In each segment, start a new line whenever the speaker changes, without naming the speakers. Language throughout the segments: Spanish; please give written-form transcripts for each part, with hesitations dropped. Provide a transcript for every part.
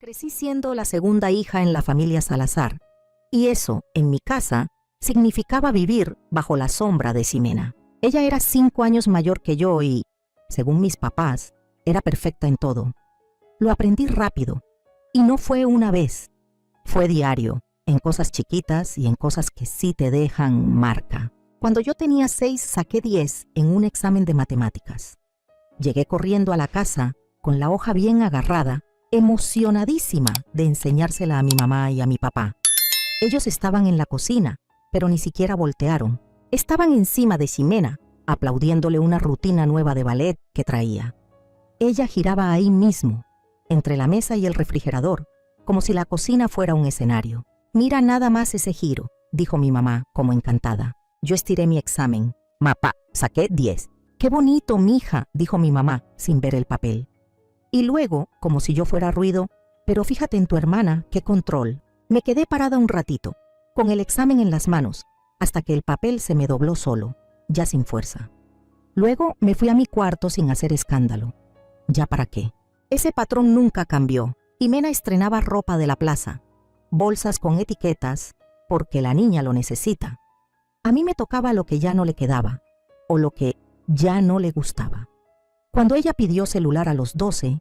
Crecí siendo la segunda hija en la familia Salazar, y eso, en mi casa, significaba vivir bajo la sombra de Ximena. Ella era 5 años mayor que yo y, según mis papás, era perfecta en todo. Lo aprendí rápido, y no fue una vez, fue diario, en cosas chiquitas y en cosas que sí te dejan marca. Cuando yo tenía 6, saqué 10 en un examen de matemáticas. Llegué corriendo a la casa, con la hoja bien agarrada, emocionadísima de enseñársela a mi mamá y a mi papá. Ellos estaban en la cocina, pero ni siquiera voltearon. Estaban encima de Ximena, aplaudiéndole una rutina nueva de ballet que traía. Ella giraba ahí mismo, entre la mesa y el refrigerador, como si la cocina fuera un escenario. «Mira nada más ese giro», dijo mi mamá, como encantada. Yo estiré mi examen. «Mapá, saqué 10». «Qué bonito, mija», dijo mi mamá, sin ver el papel. Y luego, como si yo fuera ruido, «Pero fíjate en tu hermana, qué control». Me quedé parada un ratito, con el examen en las manos, hasta que el papel se me dobló solo, ya sin fuerza. Luego me fui a mi cuarto sin hacer escándalo. ¿Ya para qué? Ese patrón nunca cambió. Ximena estrenaba ropa de la plaza, bolsas con etiquetas, porque la niña lo necesita. A mí me tocaba lo que ya no le quedaba, o lo que ya no le gustaba. Cuando ella pidió celular a los 12,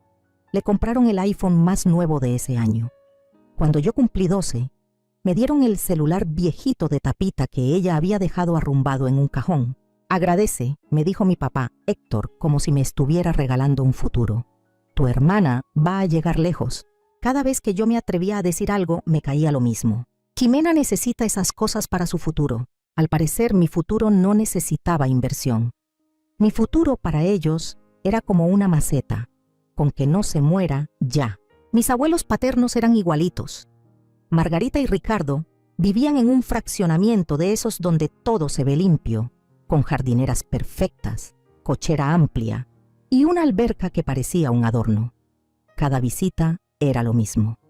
le compraron el iPhone más nuevo de ese año. Cuando yo cumplí 12, me dieron el celular viejito de tapita que ella había dejado arrumbado en un cajón. «Agradece», me dijo mi papá, Héctor, como si me estuviera regalando un futuro. «Tu hermana va a llegar lejos». Cada vez que yo me atrevía a decir algo, me caía lo mismo. Ximena necesita esas cosas para su futuro. Al parecer, mi futuro no necesitaba inversión. Mi futuro para ellos era como una maceta, con que no se muera ya. Mis abuelos paternos eran igualitos. Margarita y Ricardo vivían en un fraccionamiento de esos donde todo se ve limpio, con jardineras perfectas, cochera amplia y una alberca que parecía un adorno. Cada visita era lo mismo.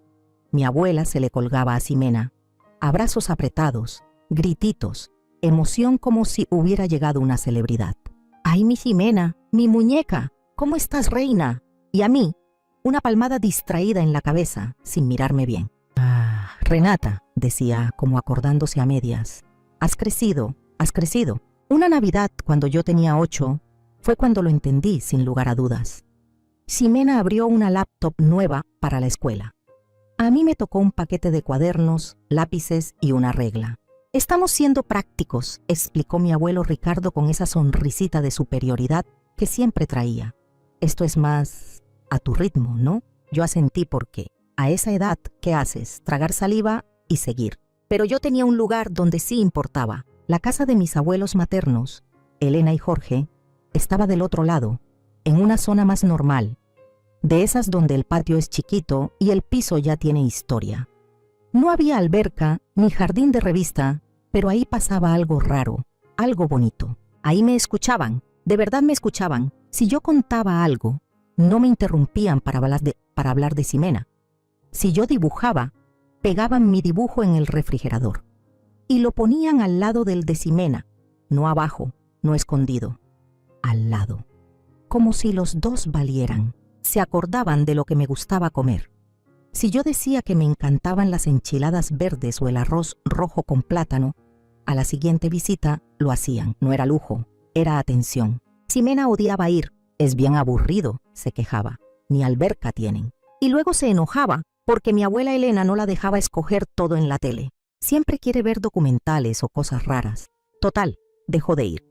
Mi abuela se le colgaba a Ximena, abrazos apretados, grititos, emoción como si hubiera llegado una celebridad. «¡Ay, mi Ximena, mi muñeca! ¿Cómo estás, reina?» Y a mí, una palmada distraída en la cabeza, sin mirarme bien. «Ah, Renata», decía, como acordándose a medias, «has crecido, has crecido». Una Navidad, cuando yo tenía 8, fue cuando lo entendí, sin lugar a dudas. Ximena abrió una laptop nueva para la escuela. A mí me tocó un paquete de cuadernos, lápices y una regla. «Estamos siendo prácticos», explicó mi abuelo Ricardo con esa sonrisita de superioridad que siempre traía. «Esto es más a tu ritmo, ¿no?» Yo asentí porque, a esa edad, ¿qué haces? Tragar saliva y seguir. Pero yo tenía un lugar donde sí importaba. La casa de mis abuelos maternos, Elena y Jorge, estaba del otro lado, en una zona más normal, de esas donde el patio es chiquito y el piso ya tiene historia. No había alberca ni jardín de revista, pero ahí pasaba algo raro, algo bonito. Ahí me escuchaban, de verdad me escuchaban. Si yo contaba algo, no me interrumpían para hablar de Ximena. Si yo dibujaba, pegaban mi dibujo en el refrigerador y lo ponían al lado del de Ximena, no abajo, no escondido, al lado. Como si los dos valieran. Se acordaban de lo que me gustaba comer. Si yo decía que me encantaban las enchiladas verdes o el arroz rojo con plátano, a la siguiente visita lo hacían. No era lujo, era atención. Ximena odiaba ir. «Es bien aburrido», se quejaba. «Ni alberca tienen». Y luego se enojaba porque mi abuela Elena no la dejaba escoger todo en la tele. Siempre quiere ver documentales o cosas raras. Total, dejó de ir.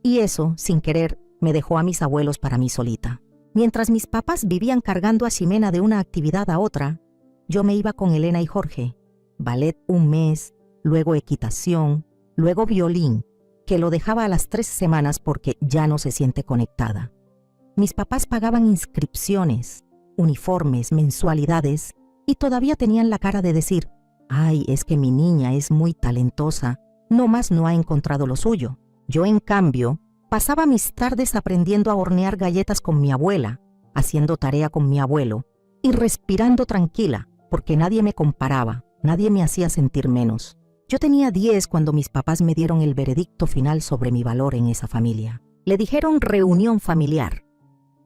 Y eso, sin querer, me dejó a mis abuelos para mí solita. Mientras mis papás vivían cargando a Ximena de una actividad a otra, yo me iba con Elena y Jorge. Ballet un mes, luego equitación, luego violín, que lo dejaba a las 3 semanas porque ya no se siente conectada. Mis papás pagaban inscripciones, uniformes, mensualidades, y todavía tenían la cara de decir: «Ay, es que mi niña es muy talentosa, nomás no ha encontrado lo suyo». Yo, en cambio, pasaba mis tardes aprendiendo a hornear galletas con mi abuela, haciendo tarea con mi abuelo y respirando tranquila, porque nadie me comparaba, nadie me hacía sentir menos. Yo tenía 10 cuando mis papás me dieron el veredicto final sobre mi valor en esa familia. Le dijeron reunión familiar,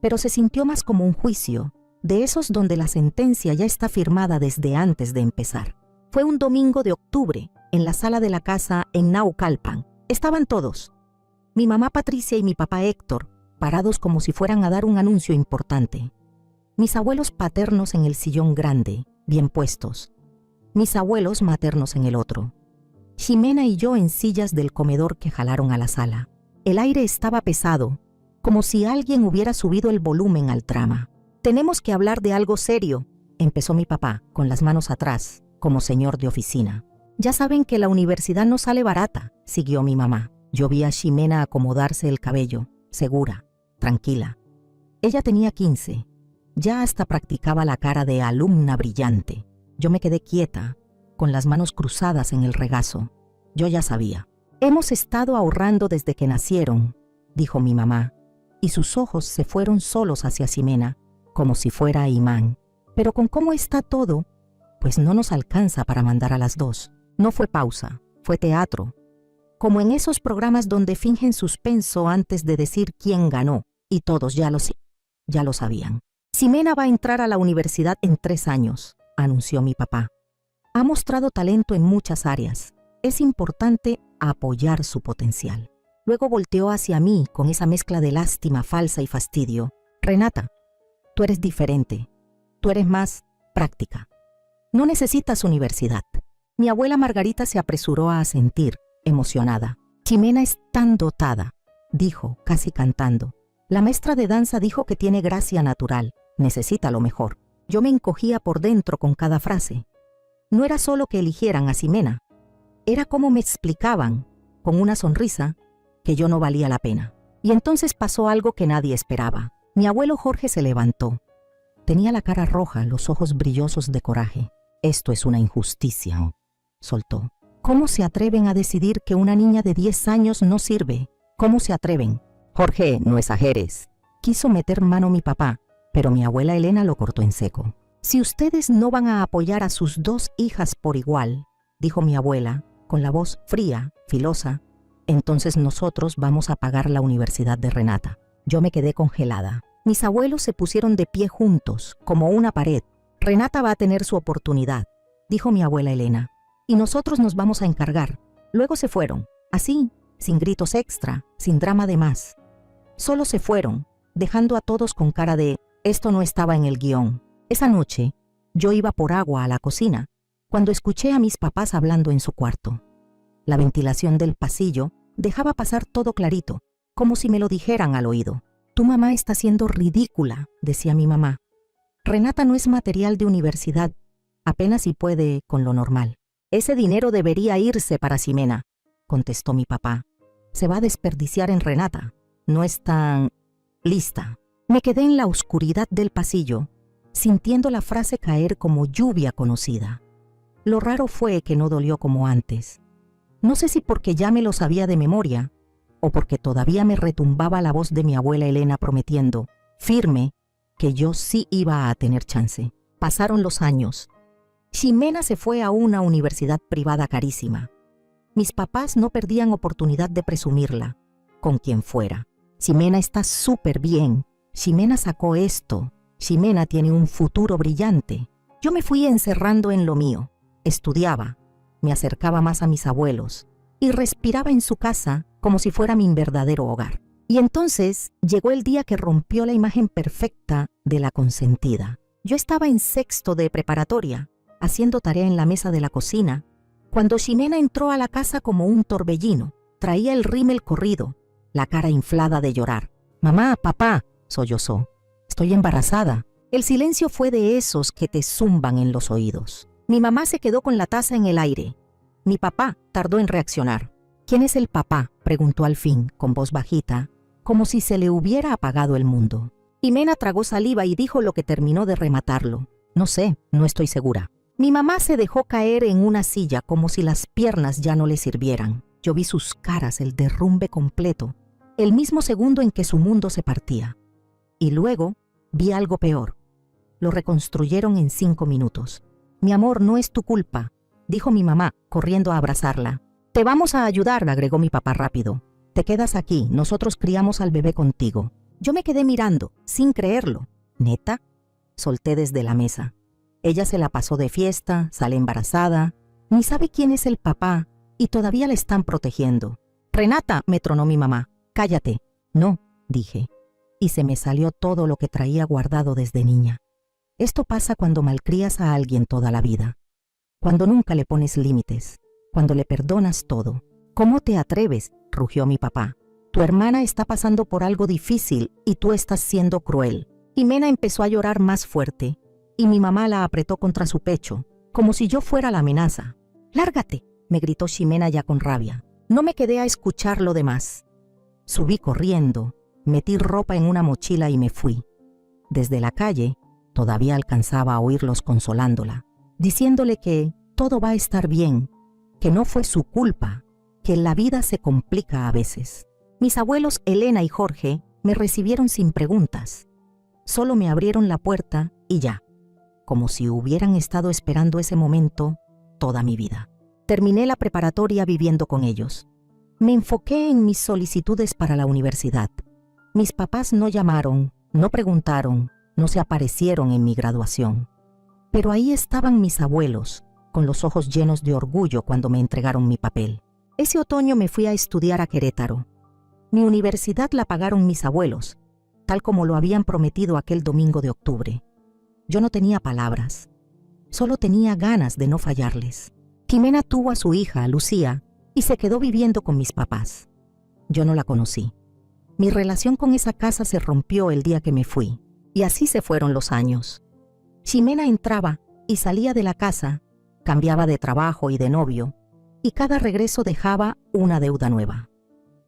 pero se sintió más como un juicio, de esos donde la sentencia ya está firmada desde antes de empezar. Fue un domingo de octubre, en la sala de la casa en Naucalpan. Estaban todos, mi mamá Patricia y mi papá Héctor, parados como si fueran a dar un anuncio importante. Mis abuelos paternos en el sillón grande, bien puestos. Mis abuelos maternos en el otro. Ximena y yo en sillas del comedor que jalaron a la sala. El aire estaba pesado, como si alguien hubiera subido el volumen al trama. «Tenemos que hablar de algo serio», empezó mi papá, con las manos atrás, como señor de oficina. «Ya saben que la universidad no sale barata», siguió mi mamá. Yo vi a Ximena acomodarse el cabello, segura, tranquila. Ella tenía 15. Ya hasta practicaba la cara de alumna brillante. Yo me quedé quieta, con las manos cruzadas en el regazo. Yo ya sabía. «Hemos estado ahorrando desde que nacieron», dijo mi mamá, y sus ojos se fueron solos hacia Ximena, como si fuera imán. «Pero con cómo está todo, pues no nos alcanza para mandar a las dos». No fue pausa, fue teatro. Como en esos programas donde fingen suspenso antes de decir quién ganó, y todos ya lo sabían. «Ximena va a entrar a la universidad en 3 años», anunció mi papá. «Ha mostrado talento en muchas áreas. Es importante apoyar su potencial». Luego volteó hacia mí con esa mezcla de lástima falsa y fastidio. «Renata, tú eres diferente. Tú eres más práctica. No necesitas universidad». Mi abuela Margarita se apresuró a asentir, emocionada. «Ximena es tan dotada», dijo, casi cantando. «La maestra de danza dijo que tiene gracia natural. Necesita lo mejor». Yo me encogía por dentro con cada frase. No era solo que eligieran a Ximena. Era como me explicaban, con una sonrisa, que yo no valía la pena. Y entonces pasó algo que nadie esperaba. Mi abuelo Jorge se levantó. Tenía la cara roja, los ojos brillosos de coraje. «Esto es una injusticia», soltó. «¿Cómo se atreven a decidir que una niña de 10 años no sirve? ¿Cómo se atreven?» «Jorge, no exageres». Quiso meter mano mi papá, pero mi abuela Elena lo cortó en seco. «Si ustedes no van a apoyar a sus 2 hijas por igual», dijo mi abuela, con la voz fría, filosa, «entonces nosotros vamos a pagar la universidad de Renata». Yo me quedé congelada. Mis abuelos se pusieron de pie juntos, como una pared. «Renata va a tener su oportunidad», dijo mi abuela Elena, «y nosotros nos vamos a encargar». Luego se fueron, así, sin gritos extra, sin drama de más. Solo se fueron, dejando a todos con cara de «esto no estaba en el guión». Esa noche, yo iba por agua a la cocina, cuando escuché a mis papás hablando en su cuarto. La ventilación del pasillo dejaba pasar todo clarito, como si me lo dijeran al oído. «Tu mamá está siendo ridícula», decía mi mamá. «Renata no es material de universidad, apenas si puede con lo normal». «Ese dinero debería irse para Ximena», contestó mi papá. «Se va a desperdiciar en Renata. No es tan lista». Me quedé en la oscuridad del pasillo, sintiendo la frase caer como lluvia conocida. Lo raro fue que no dolió como antes. No sé si porque ya me lo sabía de memoria, o porque todavía me retumbaba la voz de mi abuela Elena prometiendo, firme, que yo sí iba a tener chance. Pasaron los años. Ximena se fue a una universidad privada carísima. Mis papás no perdían oportunidad de presumirla, con quien fuera. «Ximena está súper bien. Ximena sacó esto. Ximena tiene un futuro brillante». Yo me fui encerrando en lo mío. Estudiaba, me acercaba más a mis abuelos y respiraba en su casa como si fuera mi verdadero hogar. Y entonces llegó el día que rompió la imagen perfecta de la consentida. Yo estaba en 6º de preparatoria, haciendo tarea en la mesa de la cocina, cuando Ximena entró a la casa como un torbellino. Traía el rímel corrido, la cara inflada de llorar. «Mamá, papá», sollozó, «estoy embarazada». El silencio fue de esos que te zumban en los oídos. Mi mamá se quedó con la taza en el aire. Mi papá tardó en reaccionar. «¿Quién es el papá?», preguntó al fin, con voz bajita, como si se le hubiera apagado el mundo. Ximena tragó saliva y dijo lo que terminó de rematarlo. «No sé, no estoy segura». Mi mamá se dejó caer en una silla como si las piernas ya no le sirvieran. Yo vi sus caras, el derrumbe completo, el mismo segundo en que su mundo se partía. Y luego vi algo peor. Lo reconstruyeron en 5 minutos. «Mi amor, no es tu culpa», dijo mi mamá, corriendo a abrazarla. «Te vamos a ayudar», agregó mi papá rápido. «Te quedas aquí, nosotros criamos al bebé contigo». Yo me quedé mirando, sin creerlo. ¿Neta? solté desde la mesa. Ella se la pasó de fiesta, sale embarazada, ni sabe quién es el papá y todavía la están protegiendo. «Renata», me tronó mi mamá, «cállate». «No», dije, y se me salió todo lo que traía guardado desde niña. Esto pasa cuando malcrías a alguien toda la vida, cuando nunca le pones límites, cuando le perdonas todo. «¿Cómo te atreves?», rugió mi papá. «Tu hermana está pasando por algo difícil y tú estás siendo cruel». Jimena empezó a llorar más fuerte y mi mamá la apretó contra su pecho, como si yo fuera la amenaza. «Lárgate», me gritó Ximena ya con rabia. No me quedé a escuchar lo demás. Subí corriendo, metí ropa en una mochila y me fui. Desde la calle, todavía alcanzaba a oírlos consolándola, diciéndole que todo va a estar bien, que no fue su culpa, que la vida se complica a veces. Mis abuelos Elena y Jorge me recibieron sin preguntas. Solo me abrieron la puerta y ya, como si hubieran estado esperando ese momento toda mi vida. Terminé la preparatoria viviendo con ellos. Me enfoqué en mis solicitudes para la universidad. Mis papás no llamaron, no preguntaron, no se aparecieron en mi graduación. Pero ahí estaban mis abuelos, con los ojos llenos de orgullo cuando me entregaron mi papel. Ese otoño me fui a estudiar a Querétaro. Mi universidad la pagaron mis abuelos, tal como lo habían prometido aquel domingo de octubre. Yo no tenía palabras, solo tenía ganas de no fallarles. Jimena tuvo a su hija, Lucía, y se quedó viviendo con mis papás. Yo no la conocí. Mi relación con esa casa se rompió el día que me fui, y así se fueron los años. Ximena entraba y salía de la casa, cambiaba de trabajo y de novio, y cada regreso dejaba una deuda nueva.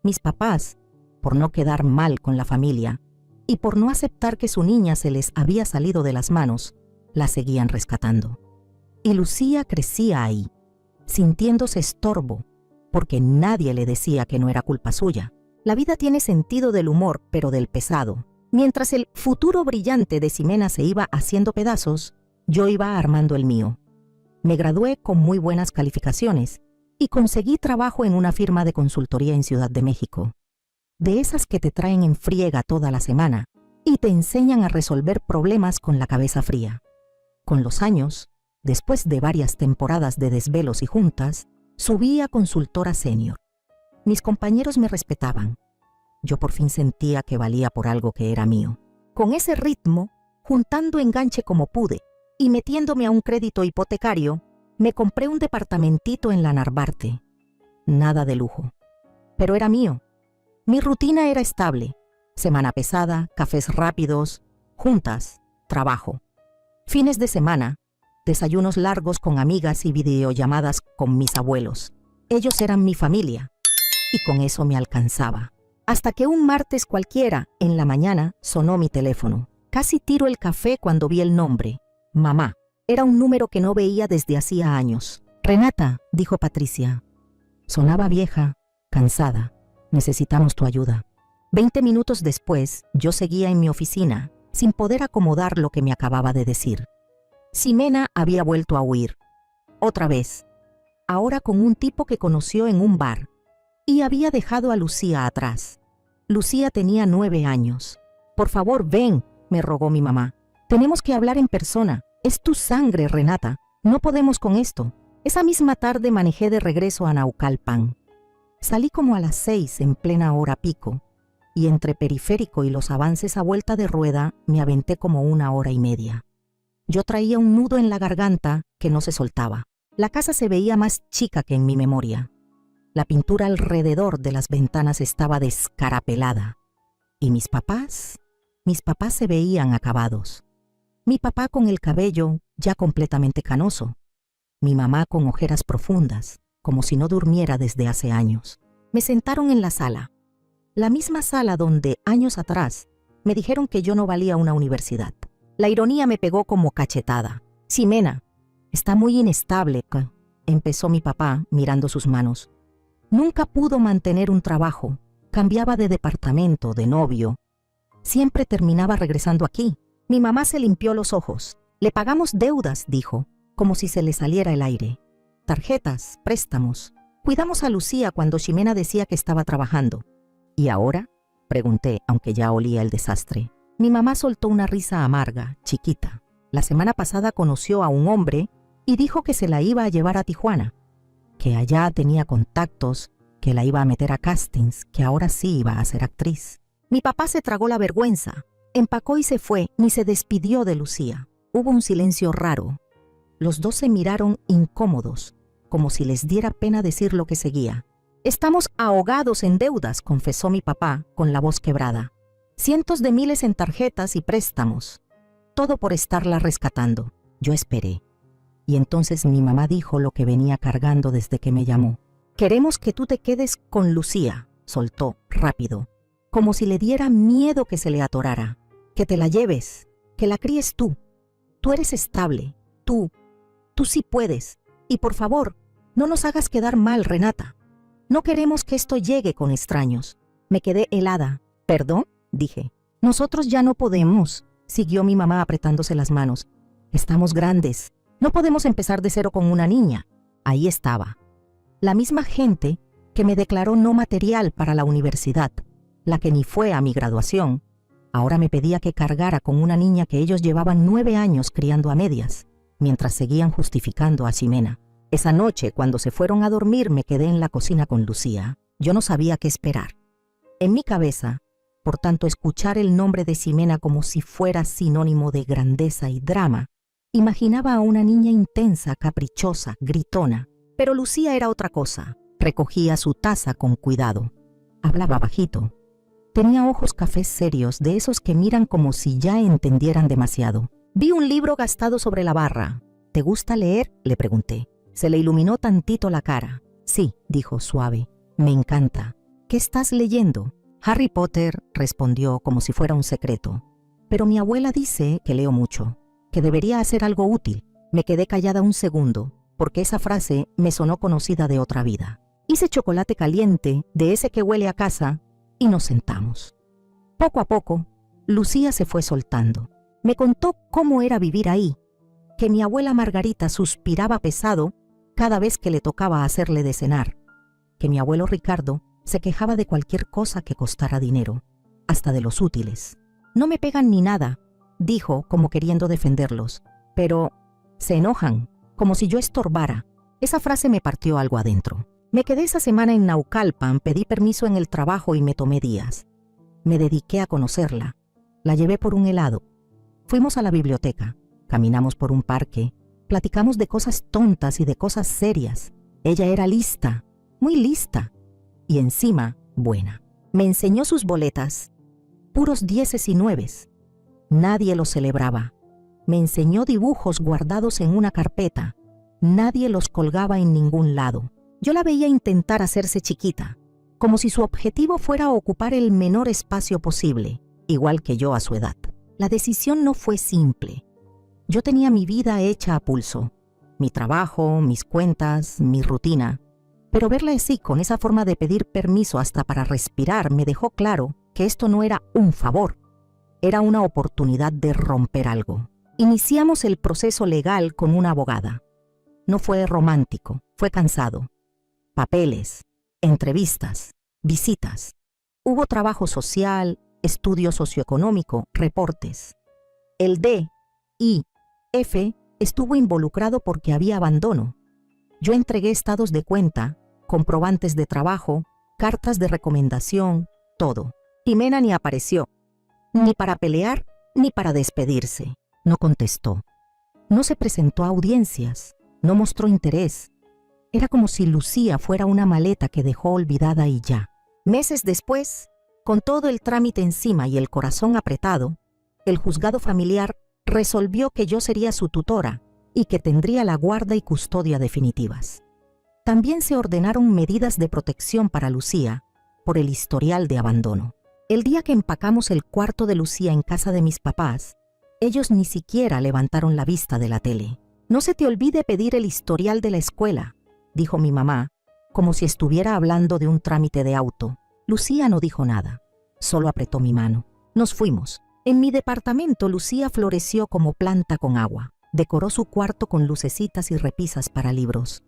Mis papás, por no quedar mal con la familia, y por no aceptar que su niña se les había salido de las manos, la seguían rescatando. Y Lucía crecía ahí, sintiéndose estorbo, porque nadie le decía que no era culpa suya. La vida tiene sentido del humor, pero del pesado. Mientras el futuro brillante de Ximena se iba haciendo pedazos, yo iba armando el mío. Me gradué con muy buenas calificaciones y conseguí trabajo en una firma de consultoría en Ciudad de México. De esas que te traen en friega toda la semana y te enseñan a resolver problemas con la cabeza fría. Con los años, después de varias temporadas de desvelos y juntas, subí a consultora senior. Mis compañeros me respetaban. Yo por fin sentía que valía por algo que era mío. Con ese ritmo, juntando enganche como pude y metiéndome a un crédito hipotecario, me compré un departamentito en la Narvarte. Nada de lujo, pero era mío. Mi rutina era estable. Semana pesada, cafés rápidos, juntas, trabajo. Fines de semana, desayunos largos con amigas y videollamadas con mis abuelos. Ellos eran mi familia, y con eso me alcanzaba. Hasta que un martes cualquiera, en la mañana, sonó mi teléfono. Casi tiro el café cuando vi el nombre. Mamá. Era un número que no veía desde hacía años. «Renata», dijo Patricia. Sonaba vieja, cansada. «Necesitamos tu ayuda». 20 minutos después, yo seguía en mi oficina, sin poder acomodar lo que me acababa de decir. Ximena había vuelto a huir. Otra vez. Ahora con un tipo que conoció en un bar. Y había dejado a Lucía atrás. Lucía tenía 9 años. «Por favor, ven», me rogó mi mamá. «Tenemos que hablar en persona. Es tu sangre, Renata. No podemos con esto». Esa misma tarde manejé de regreso a Naucalpan. Salí como a las 6 en plena hora pico, y entre Periférico y los avances a vuelta de rueda me aventé como 1 hora y media. Yo traía un nudo en la garganta que no se soltaba. La casa se veía más chica que en mi memoria. La pintura alrededor de las ventanas estaba descarapelada. Y mis papás se veían acabados. Mi papá con el cabello ya completamente canoso. Mi mamá con ojeras profundas, como si no durmiera desde hace años. Me sentaron en la sala. La misma sala donde, años atrás, me dijeron que yo no valía una universidad. La ironía me pegó como cachetada. «Ximena, está muy inestable», empezó mi papá mirando sus manos. «Nunca pudo mantener un trabajo. Cambiaba de departamento, de novio. Siempre terminaba regresando aquí». Mi mamá se limpió los ojos. «Le pagamos deudas», dijo, como si se le saliera el aire. «Tarjetas, préstamos. Cuidamos a Lucía cuando Ximena decía que estaba trabajando». «¿Y ahora?», pregunté, aunque ya olía el desastre. Mi mamá soltó una risa amarga, chiquita. La semana pasada conoció a un hombre y dijo que se la iba a llevar a Tijuana, que allá tenía contactos, que la iba a meter a castings, que ahora sí iba a ser actriz. Mi papá se tragó la vergüenza, empacó y se fue, ni se despidió de Lucía. Hubo un silencio raro. Los dos se miraron incómodos, como si les diera pena decir lo que seguía. «Estamos ahogados en deudas», confesó mi papá con la voz quebrada. «Cientos de miles en tarjetas y préstamos. Todo por estarla rescatando». Yo esperé. Y entonces mi mamá dijo lo que venía cargando desde que me llamó. «Queremos que tú te quedes con Lucía», soltó rápido, como si le diera miedo que se le atorara. «Que te la lleves, que la críes tú. Tú eres estable, tú sí puedes. Y por favor, no nos hagas quedar mal, Renata. No queremos que esto llegue con extraños». Me quedé helada. «¿Perdón?», dije. «Nosotros ya no podemos», siguió mi mamá apretándose las manos. «Estamos grandes. No podemos empezar de cero con una niña». Ahí estaba. La misma gente que me declaró no material para la universidad, la que ni fue a mi graduación, ahora me pedía que cargara con una niña que ellos llevaban 9 años criando a medias, mientras seguían justificando a Ximena. Esa noche, cuando se fueron a dormir, me quedé en la cocina con Lucía. Yo no sabía qué esperar. En mi cabeza, por tanto, escuchar el nombre de Ximena como si fuera sinónimo de grandeza y drama, imaginaba a una niña intensa, caprichosa, gritona. Pero Lucía era otra cosa. Recogía su taza con cuidado. Hablaba bajito. Tenía ojos cafés serios, de esos que miran como si ya entendieran demasiado. Vi un libro gastado sobre la barra. «¿Te gusta leer?», le pregunté. Se le iluminó tantito la cara. «Sí», dijo suave. «Me encanta». «¿Qué estás leyendo?». «Harry Potter», respondió como si fuera un secreto. «Pero mi abuela dice que leo mucho, que debería hacer algo útil». Me quedé callada un segundo, porque esa frase me sonó conocida de otra vida. Hice chocolate caliente, de ese que huele a casa, y nos sentamos. Poco a poco, Lucía se fue soltando. Me contó cómo era vivir ahí, que mi abuela Margarita suspiraba pesado cada vez que le tocaba hacerle de cenar, que mi abuelo Ricardo se quejaba de cualquier cosa que costara dinero, hasta de los útiles. «No me pegan ni nada», dijo como queriendo defenderlos, «pero se enojan, como si yo estorbara». Esa frase me partió algo adentro. Me quedé esa semana en Naucalpan, pedí permiso en el trabajo y me tomé días. Me dediqué a conocerla. La llevé por un helado. Fuimos a la biblioteca, caminamos por un parque, platicamos de cosas tontas y de cosas serias. Ella era lista, muy lista, y encima buena. Me enseñó sus boletas, puros 10 y 9. Nadie los celebraba. Me enseñó dibujos guardados en una carpeta. Nadie los colgaba en ningún lado. Yo la veía intentar hacerse chiquita, como si su objetivo fuera ocupar el menor espacio posible, igual que yo a su edad. La decisión no fue simple. Yo tenía mi vida hecha a pulso, mi trabajo, mis cuentas, mi rutina. Pero verla así, con esa forma de pedir permiso hasta para respirar, me dejó claro que esto no era un favor, era una oportunidad de romper algo. Iniciamos el proceso legal con una abogada. No fue romántico, fue cansado. Papeles, entrevistas, visitas. Hubo trabajo social, estudio socioeconómico, reportes. El D, I, F estuvo involucrado porque había abandono. Yo entregué estados de cuenta, comprobantes de trabajo, cartas de recomendación, todo. Ximena ni apareció, ni para pelear ni para despedirse. No contestó. No se presentó a audiencias, no mostró interés. Era como si Lucía fuera una maleta que dejó olvidada y ya. Meses después, con todo el trámite encima y el corazón apretado, el juzgado familiar resolvió que yo sería su tutora y que tendría la guarda y custodia definitivas. También se ordenaron medidas de protección para Lucía por el historial de abandono. El día que empacamos el cuarto de Lucía en casa de mis papás, ellos ni siquiera levantaron la vista de la tele. «No se te olvide pedir el historial de la escuela», dijo mi mamá, como si estuviera hablando de un trámite de auto. Lucía no dijo nada, solo apretó mi mano. Nos fuimos. En mi departamento, Lucía floreció como planta con agua. Decoró su cuarto con lucecitas y repisas para libros.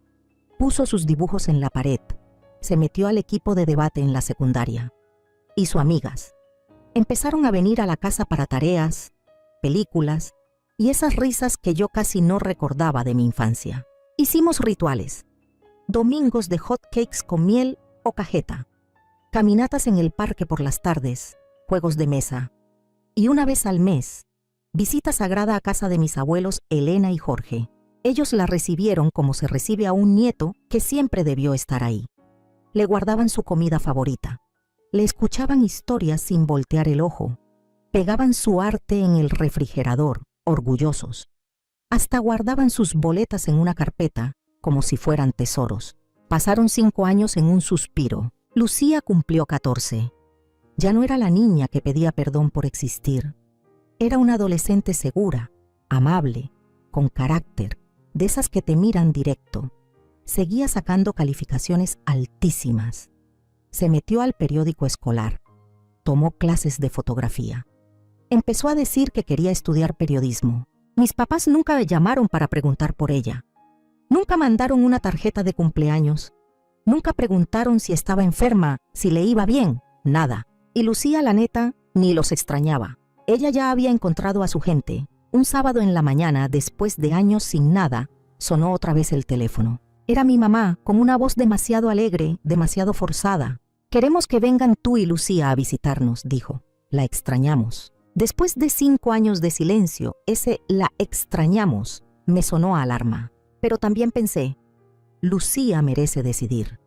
Puso sus dibujos en la pared. Se metió al equipo de debate en la secundaria. Hizo amigas. Empezaron a venir a la casa para tareas, películas y esas risas que yo casi no recordaba de mi infancia. Hicimos rituales, domingos de hot cakes con miel o cajeta, caminatas en el parque por las tardes, juegos de mesa y una vez al mes, visita sagrada a casa de mis abuelos Elena y Jorge. Ellos la recibieron como se recibe a un nieto que siempre debió estar ahí. Le guardaban su comida favorita, le escuchaban historias sin voltear el ojo, pegaban su arte en el refrigerador, orgullosos. Hasta guardaban sus boletas en una carpeta como si fueran tesoros. Pasaron 5 años en un suspiro. Lucía cumplió 14. Ya no era la niña que pedía perdón por existir. Era una adolescente segura, amable, con carácter, de esas que te miran directo. Seguía sacando calificaciones altísimas. Se metió al periódico escolar. Tomó clases de fotografía. Empezó a decir que quería estudiar periodismo. Mis papás nunca me llamaron para preguntar por ella. Nunca mandaron una tarjeta de cumpleaños. Nunca preguntaron si estaba enferma, si le iba bien, nada. Y Lucía, la neta, ni los extrañaba. Ella ya había encontrado a su gente. Un sábado en la mañana, después de años sin nada, sonó otra vez el teléfono. Era mi mamá, con una voz demasiado alegre, demasiado forzada. «Queremos que vengan tú y Lucía a visitarnos», dijo. «La extrañamos». Después de 5 años de silencio, ese «la extrañamos» me sonó a alarma. Pero también pensé, Lucía merece decidir.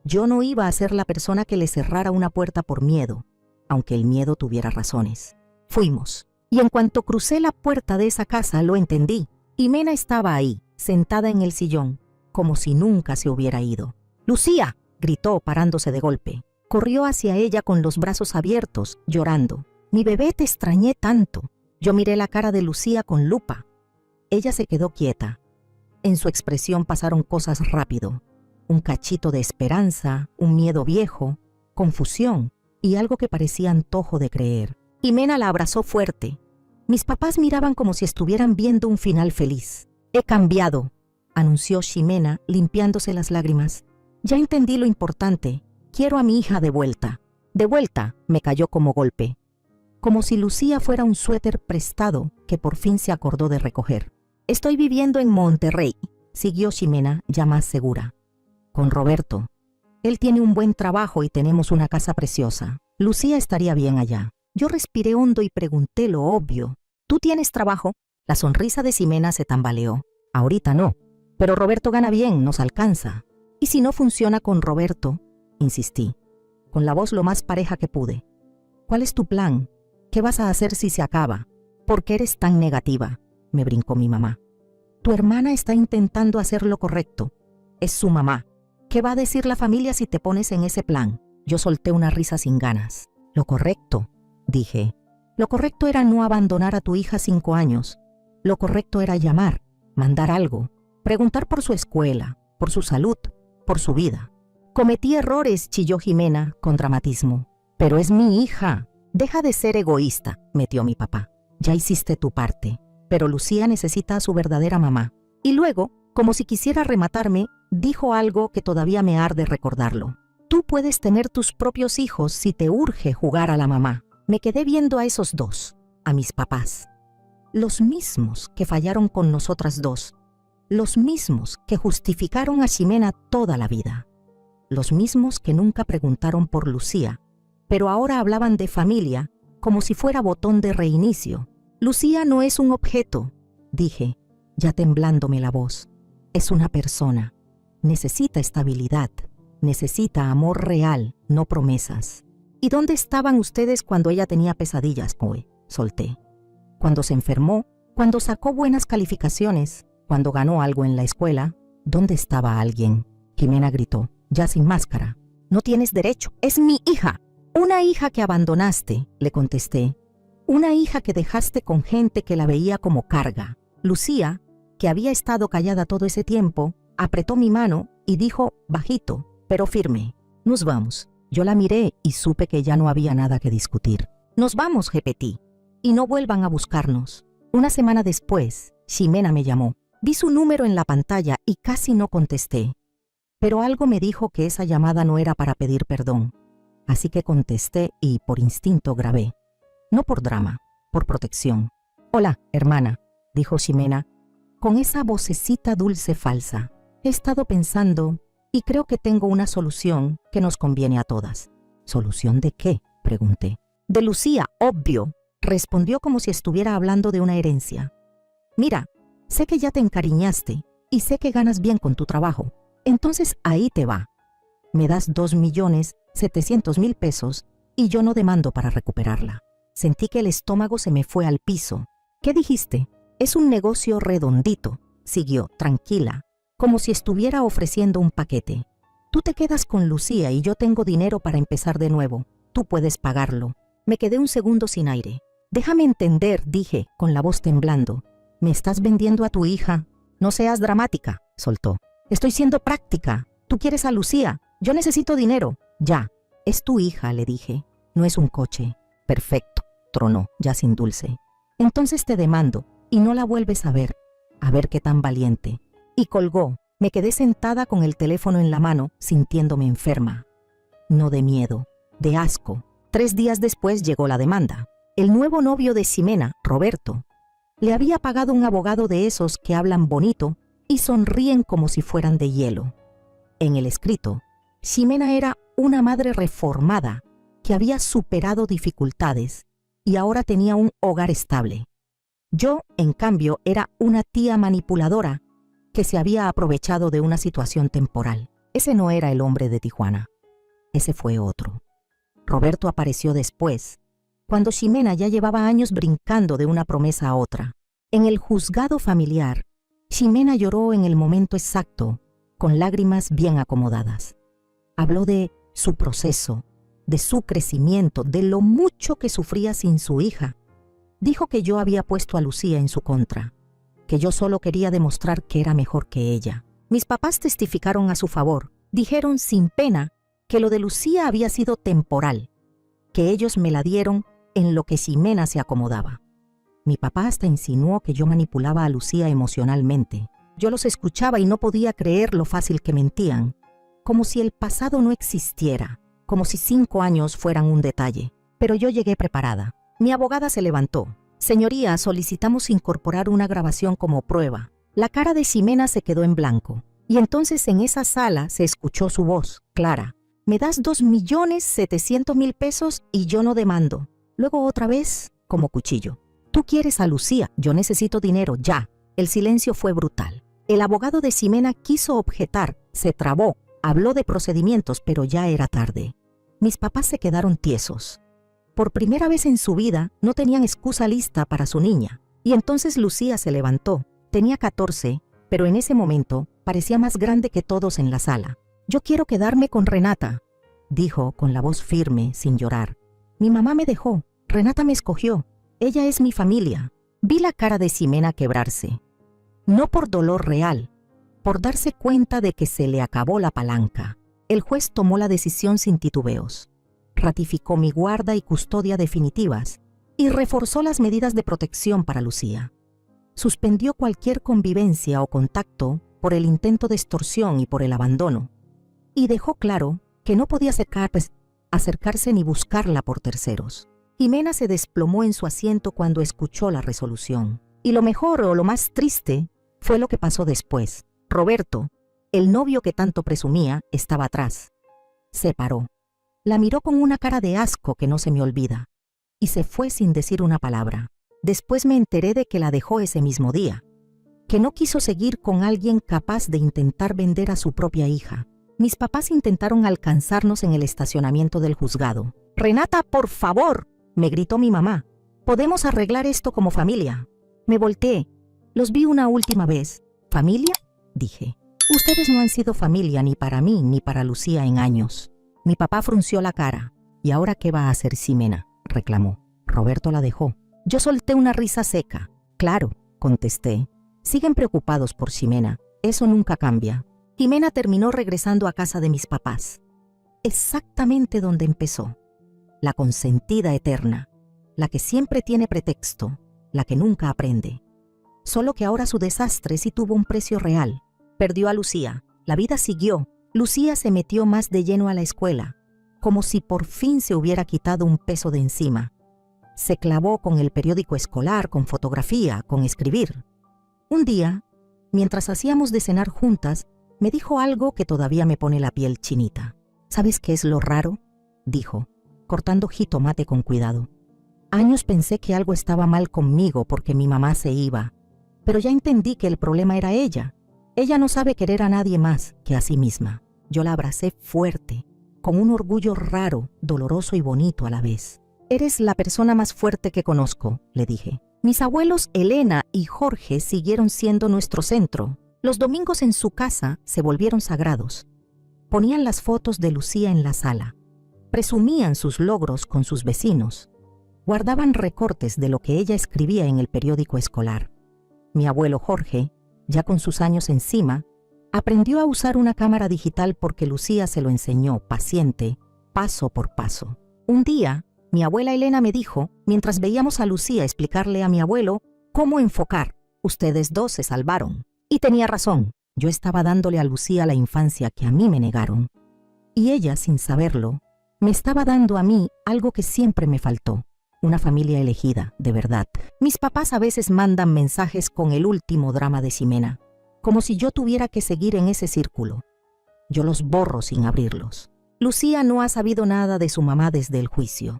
Yo no iba a ser la persona que le cerrara una puerta por miedo, aunque el miedo tuviera razones. Fuimos, y en cuanto crucé la puerta de esa casa lo entendí. Jimena estaba ahí, sentada en el sillón, como si nunca se hubiera ido. «¡Lucía!», gritó parándose de golpe. Corrió hacia ella con los brazos abiertos, llorando. «Mi bebé, te extrañé tanto». Yo miré la cara de Lucía con lupa. Ella se quedó quieta. En su expresión pasaron cosas rápido. Un cachito de esperanza, un miedo viejo, confusión y algo que parecía antojo de creer. Jimena la abrazó fuerte. Mis papás miraban como si estuvieran viendo un final feliz. «He cambiado», anunció Jimena, limpiándose las lágrimas. «Ya entendí lo importante. Quiero a mi hija de vuelta». «De vuelta», me cayó como golpe. Como si Lucía fuera un suéter prestado que por fin se acordó de recoger. «Estoy viviendo en Monterrey», siguió Jimena, ya más segura. «Con Roberto. Él tiene un buen trabajo y tenemos una casa preciosa. Lucía estaría bien allá». Yo respiré hondo y pregunté lo obvio. «¿Tú tienes trabajo?» La sonrisa de Jimena se tambaleó. «Ahorita no, pero Roberto gana bien, nos alcanza». «¿Y si no funciona con Roberto?», insistí, con la voz lo más pareja que pude. «¿Cuál es tu plan? ¿Qué vas a hacer si se acaba? ¿Por qué eres tan negativa?», me brincó mi mamá. «Tu hermana está intentando hacer lo correcto. Es su mamá. ¿Qué va a decir la familia si te pones en ese plan?». Yo solté una risa sin ganas. «Lo correcto», dije. «Lo correcto era no abandonar a tu hija 5 años. Lo correcto era llamar, mandar algo, preguntar por su escuela, por su salud, por su vida». «Cometí errores», chilló Jimena con dramatismo. «Pero es mi hija». «Deja de ser egoísta», metió mi papá. «Ya hiciste tu parte, pero Lucía necesita a su verdadera mamá». Y luego, como si quisiera rematarme, dijo algo que todavía me arde recordarlo. «Tú puedes tener tus propios hijos si te urge jugar a la mamá». Me quedé viendo a esos dos, a mis papás. Los mismos que fallaron con nosotras dos. Los mismos que justificaron a Jimena toda la vida. Los mismos que nunca preguntaron por Lucía, pero ahora hablaban de familia como si fuera botón de reinicio. «Lucía no es un objeto», dije, ya temblándome la voz. «Es una persona. Necesita estabilidad. Necesita amor real, no promesas». «¿Y dónde estaban ustedes cuando ella tenía pesadillas, Poe?», solté. «Cuando se enfermó, cuando sacó buenas calificaciones, cuando ganó algo en la escuela, ¿dónde estaba alguien?». Jimena gritó, ya sin máscara. «No tienes derecho, es mi hija». «Una hija que abandonaste», le contesté. «Una hija que dejaste con gente que la veía como carga». Lucía, que había estado callada todo ese tiempo, apretó mi mano y dijo bajito, pero firme: «Nos vamos». Yo la miré y supe que ya no había nada que discutir. «Nos vamos», repetí, «y no vuelvan a buscarnos». Una semana después, Jimena me llamó. Vi su número en la pantalla y casi no contesté. Pero algo me dijo que esa llamada no era para pedir perdón. Así que contesté y, por instinto, grabé. no por drama, por protección. «Hola, hermana», dijo Ximena, con esa vocecita dulce falsa. «He estado pensando y creo que tengo una solución que nos conviene a todas». «¿Solución de qué?», pregunté. «De Lucía, obvio», respondió como si estuviera hablando de una herencia. «Mira, sé que ya te encariñaste y sé que ganas bien con tu trabajo. Entonces ahí te va. Me das 2.700.000 pesos y yo no demando para recuperarla». Sentí que el estómago se me fue al piso. «¿Qué dijiste?» «Es un negocio redondito», siguió, tranquila, como si estuviera ofreciendo un paquete. «Tú te quedas con Lucía y yo tengo dinero para empezar de nuevo. Tú puedes pagarlo». Me quedé un segundo sin aire. «Déjame entender», dije, con la voz temblando. «¿Me estás vendiendo a tu hija?» «No seas dramática», soltó. «Estoy siendo práctica. Tú quieres a Lucía. Yo necesito dinero». «Ya. Es tu hija», le dije. «No es un coche». «Perfecto», tronó, ya sin dulce. «Entonces te demando y no la vuelves a ver. A ver qué tan valiente». Y colgó. Me quedé sentada con el teléfono en la mano, sintiéndome enferma. No de miedo, de asco. 3 días después llegó la demanda. El nuevo novio de Ximena, Roberto, le había pagado un abogado de esos que hablan bonito y sonríen como si fueran de hielo. En el escrito, Ximena era una madre reformada que había superado dificultades y ahora tenía un hogar estable. Yo, en cambio, era una tía manipuladora que se había aprovechado de una situación temporal. Ese no era el hombre de Tijuana. Ese fue otro. Roberto apareció después, cuando Ximena ya llevaba años brincando de una promesa a otra. En el juzgado familiar, Ximena lloró en el momento exacto, con lágrimas bien acomodadas. Habló de su proceso, de su crecimiento, de lo mucho que sufría sin su hija. Dijo que yo había puesto a Lucía en su contra, que yo solo quería demostrar que era mejor que ella. Mis papás testificaron a su favor. Dijeron sin pena que lo de Lucía había sido temporal, que ellos me la dieron en lo que Ximena se acomodaba. Mi papá hasta insinuó que yo manipulaba a Lucía emocionalmente. Yo los escuchaba y no podía creer lo fácil que mentían, como si el pasado no existiera, como si 5 años fueran un detalle. Pero yo llegué preparada. Mi abogada se levantó. «Señoría, solicitamos incorporar una grabación como prueba». La cara de Ximena se quedó en blanco. Y entonces en esa sala se escuchó su voz, clara. «Me das 2.700.000 pesos y yo no demando». Luego otra vez, como cuchillo. «Tú quieres a Lucía, yo necesito dinero, ya». El silencio fue brutal. El abogado de Ximena quiso objetar, se trabó, habló de procedimientos, pero ya era tarde. Mis papás se quedaron tiesos. Por primera vez en su vida no tenían excusa lista para su niña. Y entonces Lucía se levantó. Tenía 14, pero en ese momento parecía más grande que todos en la sala. «Yo quiero quedarme con Renata», dijo con la voz firme, sin llorar. «Mi mamá me dejó. Renata me escogió. Ella es mi familia». Vi la cara de Ximena quebrarse. No por dolor real, por darse cuenta de que se le acabó la palanca. El juez tomó la decisión sin titubeos. Ratificó mi guarda y custodia definitivas y reforzó las medidas de protección para Lucía. Suspendió cualquier convivencia o contacto por el intento de extorsión y por el abandono, y dejó claro que no podía acercarse ni buscarla por terceros. Ximena se desplomó en su asiento cuando escuchó la resolución. Y lo mejor o lo más triste fue lo que pasó después. Roberto, el novio que tanto presumía, estaba atrás. Se paró. La miró con una cara de asco que no se me olvida, y se fue sin decir una palabra. Después me enteré de que la dejó ese mismo día, que no quiso seguir con alguien capaz de intentar vender a su propia hija. Mis papás intentaron alcanzarnos en el estacionamiento del juzgado. «Renata, por favor», me gritó mi mamá. «Podemos arreglar esto como familia». Me volteé. Los vi una última vez. «¿Familia?», dije. «Ustedes no han sido familia ni para mí ni para Lucía en años». Mi papá frunció la cara. «¿Y ahora qué va a hacer Ximena?», reclamó. Roberto la dejó. Yo solté una risa seca. «Claro», contesté. «Siguen preocupados por Ximena. Eso nunca cambia». Ximena terminó regresando a casa de mis papás. Exactamente donde empezó. La consentida eterna. La que siempre tiene pretexto. La que nunca aprende. Solo que ahora su desastre sí tuvo un precio real. Perdió a Lucía. La vida siguió. Lucía se metió más de lleno a la escuela, como si por fin se hubiera quitado un peso de encima. Se clavó con el periódico escolar, con fotografía, con escribir. Un día, mientras hacíamos de cenar juntas, me dijo algo que todavía me pone la piel chinita. ¿Sabes qué es lo raro?, dijo, cortando jitomate con cuidado. Años pensé que algo estaba mal conmigo porque mi mamá se iba, pero ya entendí que el problema era ella. Ella no sabe querer a nadie más que a sí misma. Yo la abracé fuerte, con un orgullo raro, doloroso y bonito a la vez. Eres la persona más fuerte que conozco, le dije. Mis abuelos Elena y Jorge siguieron siendo nuestro centro. Los domingos en su casa se volvieron sagrados. Ponían las fotos de Lucía en la sala. Presumían sus logros con sus vecinos. Guardaban recortes de lo que ella escribía en el periódico escolar. Mi abuelo Jorge, ya con sus años encima, aprendió a usar una cámara digital porque Lucía se lo enseñó, paciente, paso por paso. Un día, mi abuela Elena me dijo, mientras veíamos a Lucía explicarle a mi abuelo cómo enfocar: ustedes dos se salvaron. Y tenía razón, yo estaba dándole a Lucía la infancia que a mí me negaron. Y ella, sin saberlo, me estaba dando a mí algo que siempre me faltó: una familia elegida, de verdad. Mis papás a veces mandan mensajes con el último drama de Ximena, como si yo tuviera que seguir en ese círculo. Yo los borro sin abrirlos. Lucía no ha sabido nada de su mamá desde el juicio.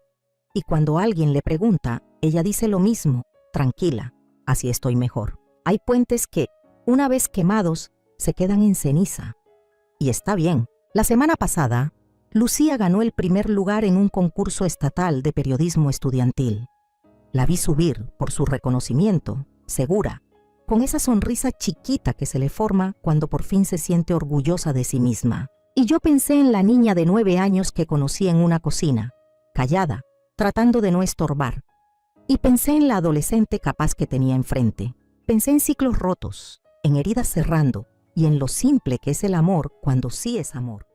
Y cuando alguien le pregunta, ella dice lo mismo: tranquila, así estoy mejor. Hay puentes que, una vez quemados, se quedan en ceniza. Y está bien. La semana pasada, Lucía ganó el primer lugar en un concurso estatal de periodismo estudiantil. La vi subir, por su reconocimiento, segura, con esa sonrisa chiquita que se le forma cuando por fin se siente orgullosa de sí misma. Y yo pensé en la niña de 9 años que conocí en una cocina, callada, tratando de no estorbar. Y pensé en la adolescente capaz que tenía enfrente. Pensé en ciclos rotos, en heridas cerrando y en lo simple que es el amor cuando sí es amor.